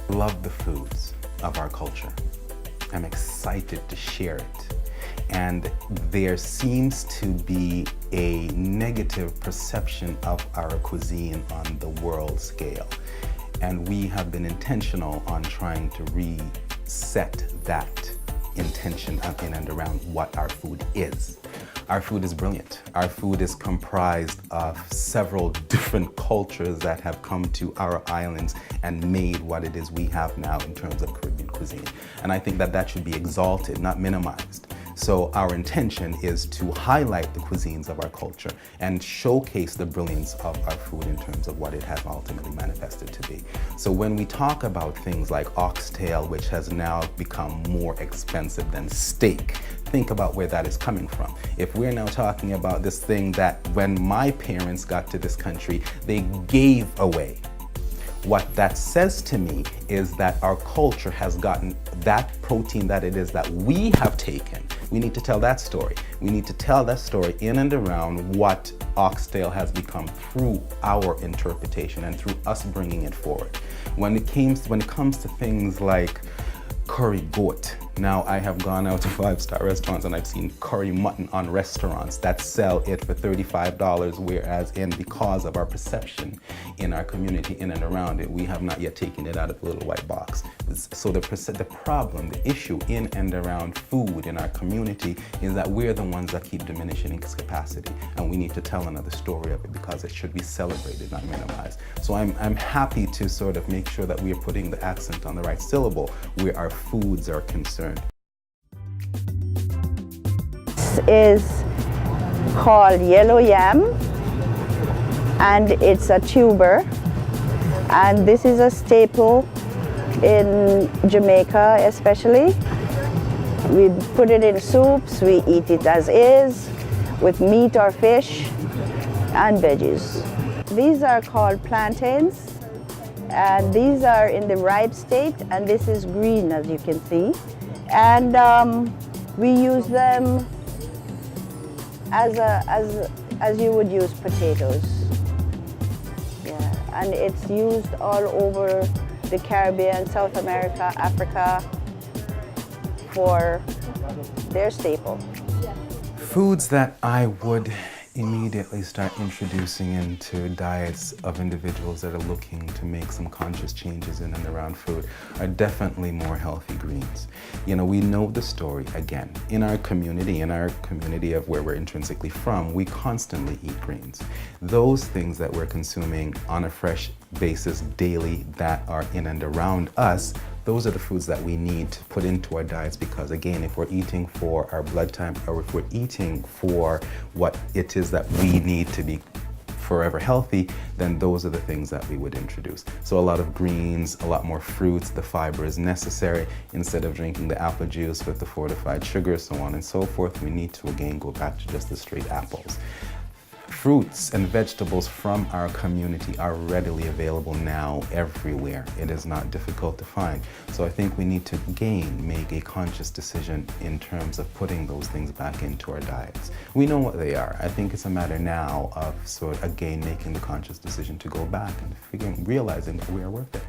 Love the foods of our culture. I'm excited to share it. And there seems to be a negative perception of our cuisine on the world scale. And we have been intentional on trying to reset that intention in and around what our food is. Our food is brilliant. Our food is comprised of several different cultures that have come to our islands and made what it is we have now in terms of Caribbean cuisine. And I think that that should be exalted, not minimized. So our intention is to highlight the cuisines of our culture and showcase the brilliance of our food in terms of what it has ultimately manifested to be. So when we talk about things like oxtail, which has now become more expensive than steak, think about where that is coming from. If we're now talking about this thing that when my parents got to this country, they gave away. What that says to me is that our culture has gotten that protein that it is that we have taken. We need to tell that story. We need to tell that story in and around what oxtail has become through our interpretation and through us bringing it forward. When it comes to things like curry goat, now I have gone out to 5-star restaurants and I've seen curry mutton on restaurants that sell it for $35, whereas because of our perception in our community in and around it, we have not yet taken it out of the little white box. So the problem, the issue in and around food in our community is that we're the ones that keep diminishing its capacity, and we need to tell another story of it because it should be celebrated, not minimized. So I'm happy to sort of make sure that we are putting the accent on the right syllable where our foods are concerned. This is called yellow yam, and it's a tuber, and this is a staple in Jamaica especially. We put it in soups, we eat it as is with meat or fish and veggies. These are called plantains, and these are in the ripe state, and this is green, as you can see. And we use them as you would use potatoes. Yeah, and it's used all over the Caribbean, South America, Africa for their staple. Foods that I would immediately start introducing into diets of individuals that are looking to make some conscious changes in and around food are definitely more healthy greens. You know, we know the story again. In our community of where we're intrinsically from, we constantly eat greens. Those things that we're consuming on a fresh basis daily that are in and around us, those are the foods that we need to put into our diets, because again, if we're eating for our blood type, or if we're eating for what it is that we need to be forever healthy, then those are the things that we would introduce. So a lot of greens, a lot more fruits, the fiber is necessary. Instead of drinking the apple juice with the fortified sugar, so on and so forth, we need to again go back to just the straight apples. Fruits and vegetables from our community are readily available now everywhere. It is not difficult to find. So I think we need to again make a conscious decision in terms of putting those things back into our diets. We know what they are. I think it's a matter now of sort of again making the conscious decision to go back and realizing that we are worth it.